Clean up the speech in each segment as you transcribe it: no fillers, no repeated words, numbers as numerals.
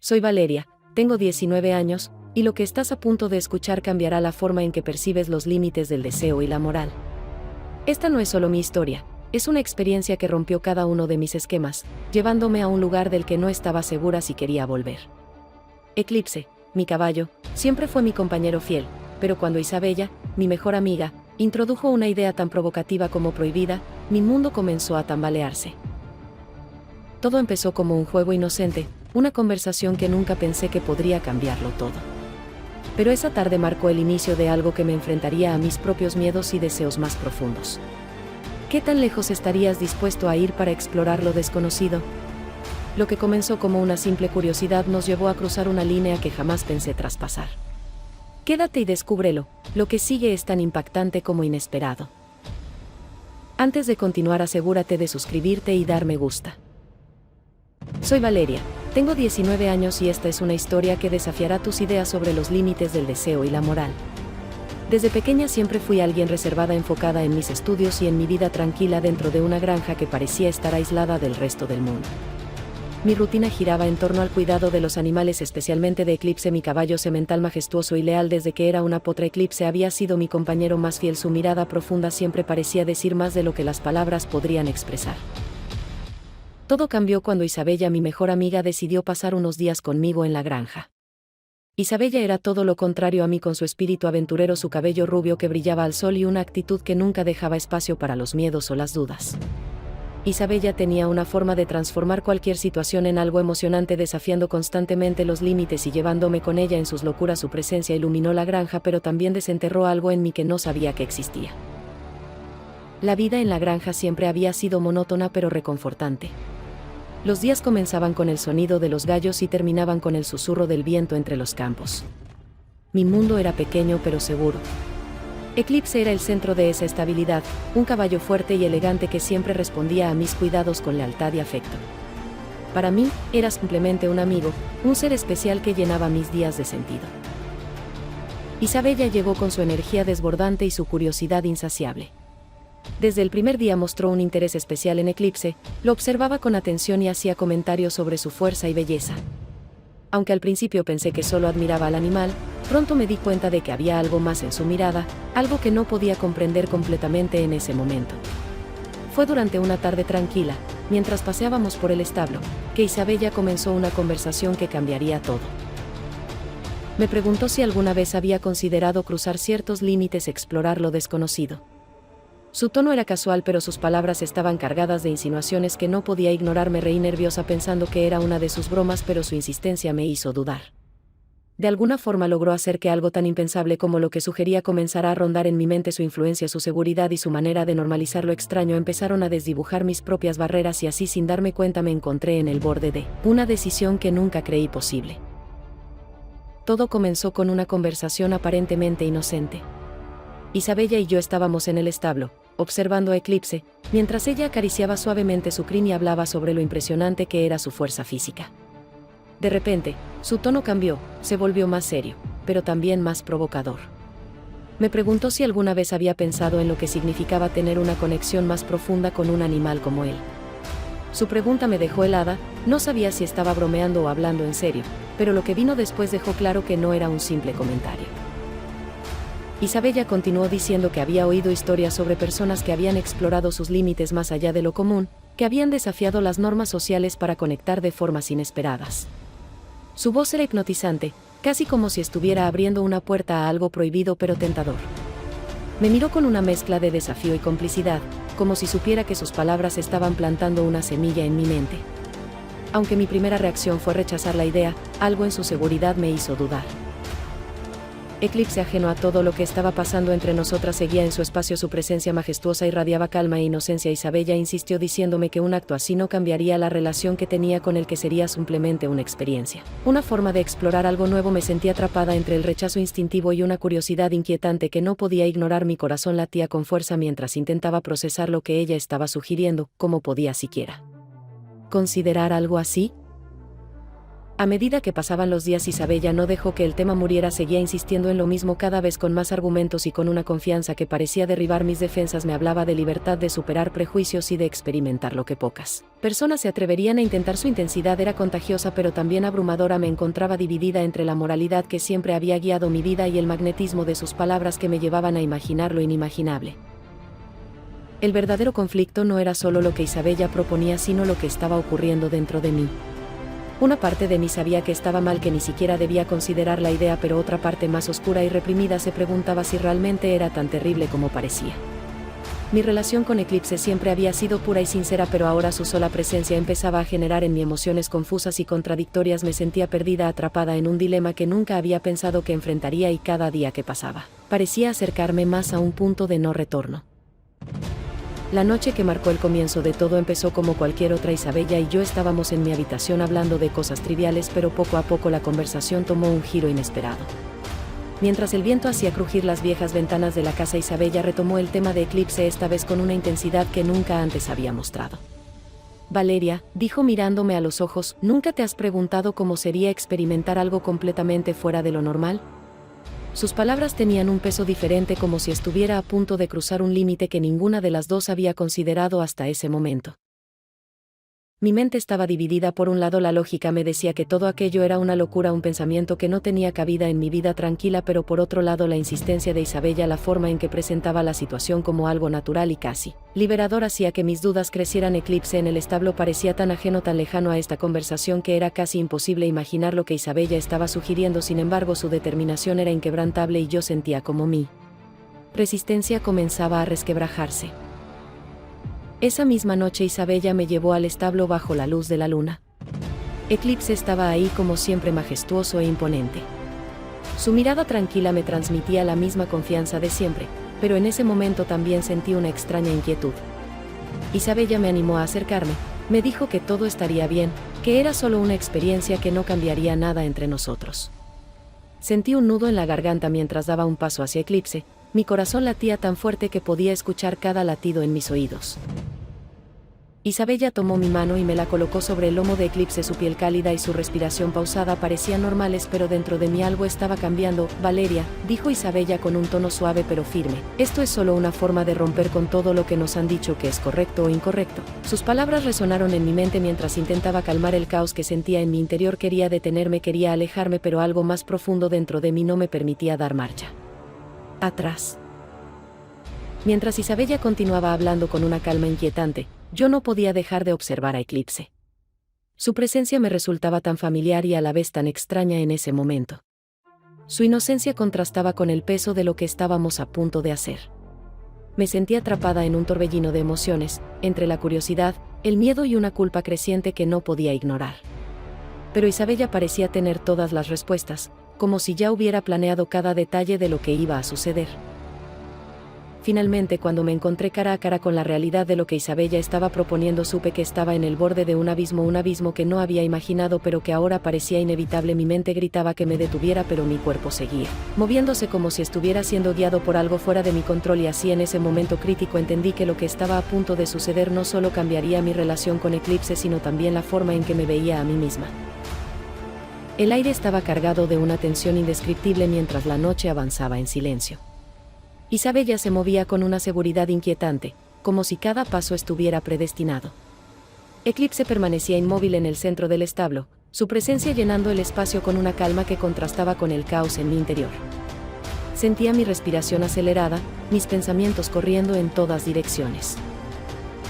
Soy Valeria, tengo 19 años, y lo que estás a punto de escuchar cambiará la forma en que percibes los límites del deseo y la moral. Esta no es solo mi historia, es una experiencia que rompió cada uno de mis esquemas, llevándome a un lugar del que no estaba segura si quería volver. Eclipse, mi caballo, siempre fue mi compañero fiel, pero cuando Isabella, mi mejor amiga, introdujo una idea tan provocativa como prohibida, mi mundo comenzó a tambalearse. Todo empezó como un juego inocente, una conversación que nunca pensé que podría cambiarlo todo. Pero esa tarde marcó el inicio de algo que me enfrentaría a mis propios miedos y deseos más profundos. ¿Qué tan lejos estarías dispuesto a ir para explorar lo desconocido? Lo que comenzó como una simple curiosidad nos llevó a cruzar una línea que jamás pensé traspasar. Quédate y descúbrelo, lo que sigue es tan impactante como inesperado. Antes de continuar, asegúrate de suscribirte y dar me gusta. Soy Valeria, tengo 19 años y esta es una historia que desafiará tus ideas sobre los límites del deseo y la moral. Desde pequeña siempre fui alguien reservada, enfocada en mis estudios y en mi vida tranquila dentro de una granja que parecía estar aislada del resto del mundo. Mi rutina giraba en torno al cuidado de los animales, especialmente de Eclipse, mi caballo semental majestuoso y leal. Desde que era una potra, Eclipse había sido mi compañero más fiel. Su mirada profunda siempre parecía decir más de lo que las palabras podrían expresar. Todo cambió cuando Isabella, mi mejor amiga, decidió pasar unos días conmigo en la granja. Isabella era todo lo contrario a mí, con su espíritu aventurero, su cabello rubio que brillaba al sol y una actitud que nunca dejaba espacio para los miedos o las dudas. Isabella tenía una forma de transformar cualquier situación en algo emocionante, desafiando constantemente los límites y llevándome con ella en sus locuras. Su presencia iluminó la granja, pero también desenterró algo en mí que no sabía que existía. La vida en la granja siempre había sido monótona pero reconfortante. Los días comenzaban con el sonido de los gallos y terminaban con el susurro del viento entre los campos. Mi mundo era pequeño pero seguro. Eclipse era el centro de esa estabilidad, un caballo fuerte y elegante que siempre respondía a mis cuidados con lealtad y afecto. Para mí, era simplemente un amigo, un ser especial que llenaba mis días de sentido. Isabella llegó con su energía desbordante y su curiosidad insaciable. Desde el primer día mostró un interés especial en Eclipse, lo observaba con atención y hacía comentarios sobre su fuerza y belleza. Aunque al principio pensé que solo admiraba al animal, pronto me di cuenta de que había algo más en su mirada, algo que no podía comprender completamente en ese momento. Fue durante una tarde tranquila, mientras paseábamos por el establo, que Isabella comenzó una conversación que cambiaría todo. Me preguntó si alguna vez había considerado cruzar ciertos límites, explorar lo desconocido. Su tono era casual, pero sus palabras estaban cargadas de insinuaciones que no podía ignorar. Me reí nerviosa pensando que era una de sus bromas, pero su insistencia me hizo dudar. De alguna forma logró hacer que algo tan impensable como lo que sugería comenzara a rondar en mi mente. Su influencia, su seguridad y su manera de normalizar lo extraño empezaron a desdibujar mis propias barreras, y así, sin darme cuenta, me encontré en el borde de una decisión que nunca creí posible. Todo comenzó con una conversación aparentemente inocente. Isabella y yo estábamos en el establo, observando a Eclipse, mientras ella acariciaba suavemente su crin y hablaba sobre lo impresionante que era su fuerza física. De repente, su tono cambió, se volvió más serio, pero también más provocador. Me preguntó si alguna vez había pensado en lo que significaba tener una conexión más profunda con un animal como él. Su pregunta me dejó helada, no sabía si estaba bromeando o hablando en serio, pero lo que vino después dejó claro que no era un simple comentario. Isabella continuó diciendo que había oído historias sobre personas que habían explorado sus límites más allá de lo común, que habían desafiado las normas sociales para conectar de formas inesperadas. Su voz era hipnotizante, casi como si estuviera abriendo una puerta a algo prohibido pero tentador. Me miró con una mezcla de desafío y complicidad, como si supiera que sus palabras estaban plantando una semilla en mi mente. Aunque mi primera reacción fue rechazar la idea, algo en su seguridad me hizo dudar. Eclipse, ajeno a todo lo que estaba pasando entre nosotras, seguía en su espacio. Su presencia majestuosa irradiaba calma e inocencia. Isabella insistió diciéndome que un acto así no cambiaría la relación que tenía con él, que sería simplemente una experiencia, una forma de explorar algo nuevo. Me sentí atrapada entre el rechazo instintivo y una curiosidad inquietante que no podía ignorar. Mi corazón latía con fuerza mientras intentaba procesar lo que ella estaba sugiriendo. ¿Cómo podía siquiera considerar algo así? A medida que pasaban los días, Isabella no dejó que el tema muriera, seguía insistiendo en lo mismo, cada vez con más argumentos y con una confianza que parecía derribar mis defensas. Me hablaba de libertad, de superar prejuicios y de experimentar lo que pocas personas se atreverían a intentar. Su intensidad era contagiosa pero también abrumadora. Me encontraba dividida entre la moralidad que siempre había guiado mi vida y el magnetismo de sus palabras que me llevaban a imaginar lo inimaginable. El verdadero conflicto no era solo lo que Isabella proponía, sino lo que estaba ocurriendo dentro de mí. Una parte de mí sabía que estaba mal, que ni siquiera debía considerar la idea, pero otra parte más oscura y reprimida se preguntaba si realmente era tan terrible como parecía. Mi relación con Eclipse siempre había sido pura y sincera, pero ahora su sola presencia empezaba a generar en mí emociones confusas y contradictorias. Me sentía perdida, atrapada en un dilema que nunca había pensado que enfrentaría, y cada día que pasaba parecía acercarme más a un punto de no retorno. La noche que marcó el comienzo de todo empezó como cualquier otra. Isabella y yo estábamos en mi habitación hablando de cosas triviales, pero poco a poco la conversación tomó un giro inesperado. Mientras el viento hacía crujir las viejas ventanas de la casa, Isabella retomó el tema de Eclipse, esta vez con una intensidad que nunca antes había mostrado. Valeria, dijo mirándome a los ojos, ¿nunca te has preguntado cómo sería experimentar algo completamente fuera de lo normal? Sus palabras tenían un peso diferente, como si estuviera a punto de cruzar un límite que ninguna de las dos había considerado hasta ese momento. Mi mente estaba dividida. Por un lado, la lógica me decía que todo aquello era una locura, un pensamiento que no tenía cabida en mi vida tranquila, pero por otro lado, la insistencia de Isabella, la forma en que presentaba la situación como algo natural y casi liberador, hacía que mis dudas crecieran. Eclipse en el establo parecía tan ajeno, tan lejano a esta conversación, que era casi imposible imaginar lo que Isabella estaba sugiriendo. Sin embargo, su determinación era inquebrantable y yo sentía como mi resistencia comenzaba a resquebrajarse. Esa misma noche Isabella me llevó al establo bajo la luz de la luna. Eclipse estaba ahí como siempre, majestuoso e imponente. Su mirada tranquila me transmitía la misma confianza de siempre, pero en ese momento también sentí una extraña inquietud. Isabella me animó a acercarme, me dijo que todo estaría bien, que era solo una experiencia, que no cambiaría nada entre nosotros. Sentí un nudo en la garganta mientras daba un paso hacia Eclipse. Mi corazón latía tan fuerte que podía escuchar cada latido en mis oídos. Isabella tomó mi mano y me la colocó sobre el lomo de Eclipse. Su piel cálida y su respiración pausada parecían normales, pero dentro de mí algo estaba cambiando. Valeria, dijo Isabella con un tono suave pero firme, esto es solo una forma de romper con todo lo que nos han dicho que es correcto o incorrecto. Sus palabras resonaron en mi mente mientras intentaba calmar el caos que sentía en mi interior. Quería detenerme, quería alejarme, pero algo más profundo dentro de mí no me permitía dar marcha atrás. Mientras Isabella continuaba hablando con una calma inquietante, yo no podía dejar de observar a Eclipse. Su presencia me resultaba tan familiar y a la vez tan extraña en ese momento. Su inocencia contrastaba con el peso de lo que estábamos a punto de hacer. Me sentía atrapada en un torbellino de emociones, entre la curiosidad, el miedo y una culpa creciente que no podía ignorar. Pero Isabella parecía tener todas las respuestas, como si ya hubiera planeado cada detalle de lo que iba a suceder. Finalmente, cuando me encontré cara a cara con la realidad de lo que Isabella estaba proponiendo, supe que estaba en el borde de un abismo que no había imaginado, pero que ahora parecía inevitable. Mi mente gritaba que me detuviera, pero mi cuerpo seguía moviéndose como si estuviera siendo guiado por algo fuera de mi control, y así en ese momento crítico entendí que lo que estaba a punto de suceder no solo cambiaría mi relación con Eclipse, sino también la forma en que me veía a mí misma. El aire estaba cargado de una tensión indescriptible mientras la noche avanzaba en silencio. Isabella se movía con una seguridad inquietante, como si cada paso estuviera predestinado. Eclipse permanecía inmóvil en el centro del establo, su presencia llenando el espacio con una calma que contrastaba con el caos en mi interior. Sentía mi respiración acelerada, mis pensamientos corriendo en todas direcciones.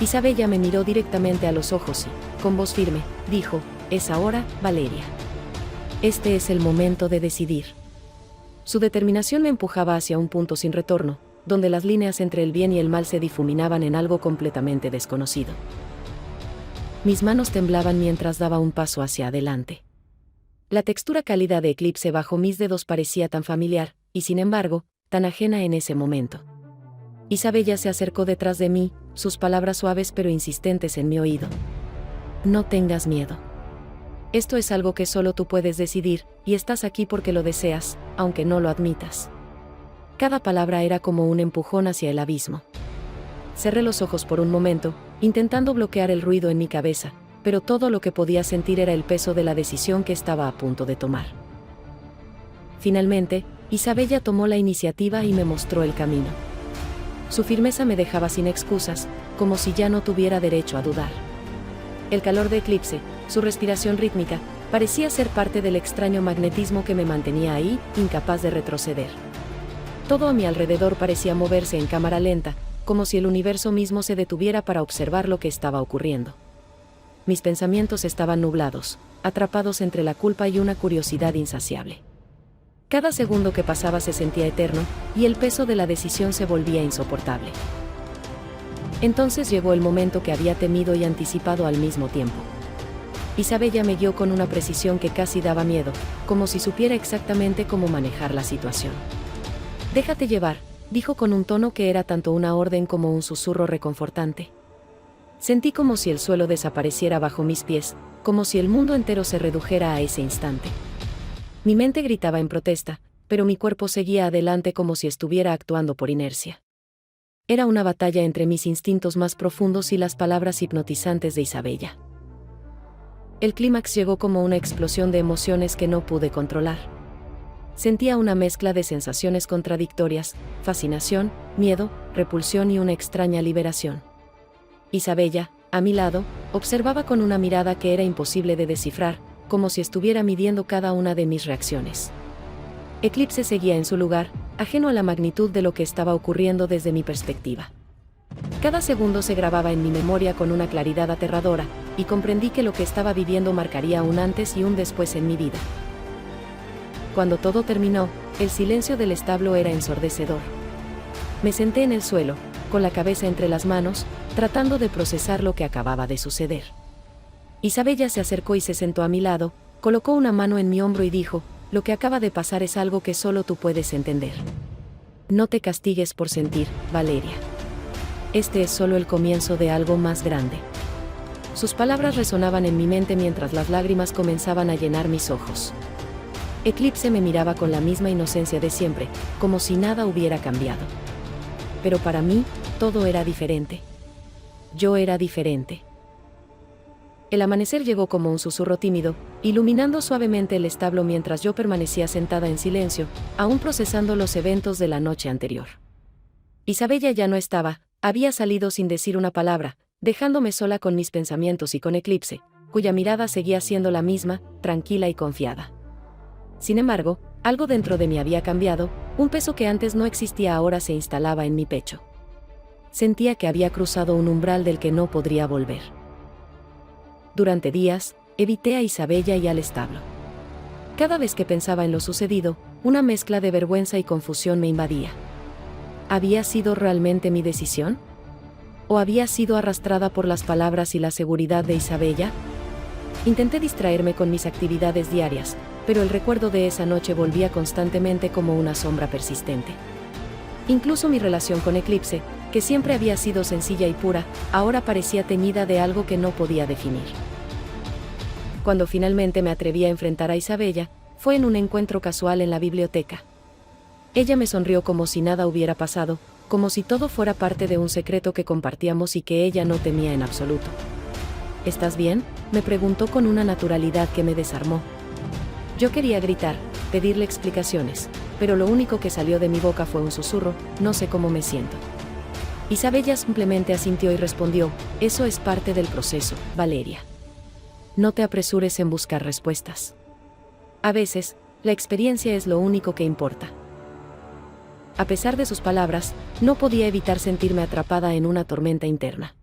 Isabella me miró directamente a los ojos y, con voz firme, dijo, «Es ahora, Valeria. Este es el momento de decidir». Su determinación me empujaba hacia un punto sin retorno, donde las líneas entre el bien y el mal se difuminaban en algo completamente desconocido. Mis manos temblaban mientras daba un paso hacia adelante. La textura cálida de Eclipse bajo mis dedos parecía tan familiar, y sin embargo, tan ajena en ese momento. Isabella se acercó detrás de mí, sus palabras suaves pero insistentes en mi oído. «No tengas miedo. Esto es algo que solo tú puedes decidir, y estás aquí porque lo deseas, aunque no lo admitas». Cada palabra era como un empujón hacia el abismo. Cerré los ojos por un momento, intentando bloquear el ruido en mi cabeza, pero todo lo que podía sentir era el peso de la decisión que estaba a punto de tomar. Finalmente, Isabella tomó la iniciativa y me mostró el camino. Su firmeza me dejaba sin excusas, como si ya no tuviera derecho a dudar. El calor de Eclipse, su respiración rítmica, parecía ser parte del extraño magnetismo que me mantenía ahí, incapaz de retroceder. Todo a mi alrededor parecía moverse en cámara lenta, como si el universo mismo se detuviera para observar lo que estaba ocurriendo. Mis pensamientos estaban nublados, atrapados entre la culpa y una curiosidad insaciable. Cada segundo que pasaba se sentía eterno, y el peso de la decisión se volvía insoportable. Entonces llegó el momento que había temido y anticipado al mismo tiempo. Isabella me guió con una precisión que casi daba miedo, como si supiera exactamente cómo manejar la situación. «Déjate llevar», dijo con un tono que era tanto una orden como un susurro reconfortante. Sentí como si el suelo desapareciera bajo mis pies, como si el mundo entero se redujera a ese instante. Mi mente gritaba en protesta, pero mi cuerpo seguía adelante como si estuviera actuando por inercia. Era una batalla entre mis instintos más profundos y las palabras hipnotizantes de Isabella. El clímax llegó como una explosión de emociones que no pude controlar. Sentía una mezcla de sensaciones contradictorias: fascinación, miedo, repulsión y una extraña liberación. Isabella, a mi lado, observaba con una mirada que era imposible de descifrar, como si estuviera midiendo cada una de mis reacciones. Eclipse seguía en su lugar, ajeno a la magnitud de lo que estaba ocurriendo desde mi perspectiva. Cada segundo se grababa en mi memoria con una claridad aterradora, y comprendí que lo que estaba viviendo marcaría un antes y un después en mi vida. Cuando todo terminó, el silencio del establo era ensordecedor. Me senté en el suelo, con la cabeza entre las manos, tratando de procesar lo que acababa de suceder. Isabella se acercó y se sentó a mi lado, colocó una mano en mi hombro y dijo: «Lo que acaba de pasar es algo que solo tú puedes entender. No te castigues por sentir, Valeria. Este es solo el comienzo de algo más grande». Sus palabras resonaban en mi mente mientras las lágrimas comenzaban a llenar mis ojos. Eclipse me miraba con la misma inocencia de siempre, como si nada hubiera cambiado. Pero para mí, todo era diferente. Yo era diferente. El amanecer llegó como un susurro tímido, iluminando suavemente el establo mientras yo permanecía sentada en silencio, aún procesando los eventos de la noche anterior. Isabella ya no estaba, había salido sin decir una palabra, dejándome sola con mis pensamientos y con Eclipse, cuya mirada seguía siendo la misma, tranquila y confiada. Sin embargo, algo dentro de mí había cambiado, un peso que antes no existía ahora se instalaba en mi pecho. Sentía que había cruzado un umbral del que no podría volver. Durante días, evité a Isabella y al establo. Cada vez que pensaba en lo sucedido, una mezcla de vergüenza y confusión me invadía. ¿Había sido realmente mi decisión? ¿O había sido arrastrada por las palabras y la seguridad de Isabella? Intenté distraerme con mis actividades diarias, pero el recuerdo de esa noche volvía constantemente como una sombra persistente. Incluso mi relación con Eclipse, que siempre había sido sencilla y pura, ahora parecía teñida de algo que no podía definir. Cuando finalmente me atreví a enfrentar a Isabella, fue en un encuentro casual en la biblioteca. Ella me sonrió como si nada hubiera pasado, como si todo fuera parte de un secreto que compartíamos y que ella no temía en absoluto. «¿Estás bien?», me preguntó con una naturalidad que me desarmó. Yo quería gritar, pedirle explicaciones, pero lo único que salió de mi boca fue un susurro: «No sé cómo me siento». Isabella simplemente asintió y respondió: «Eso es parte del proceso, Valeria. No te apresures en buscar respuestas. A veces, la experiencia es lo único que importa». A pesar de sus palabras, no podía evitar sentirme atrapada en una tormenta interna.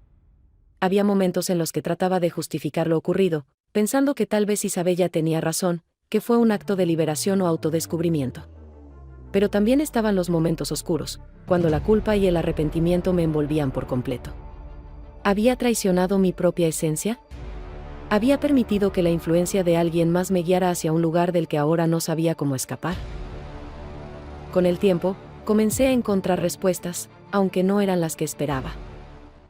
Había momentos en los que trataba de justificar lo ocurrido, pensando que tal vez Isabella tenía razón, que fue un acto de liberación o autodescubrimiento. Pero también estaban los momentos oscuros, cuando la culpa y el arrepentimiento me envolvían por completo. ¿Había traicionado mi propia esencia? ¿Había permitido que la influencia de alguien más me guiara hacia un lugar del que ahora no sabía cómo escapar? Con el tiempo, comencé a encontrar respuestas, aunque no eran las que esperaba.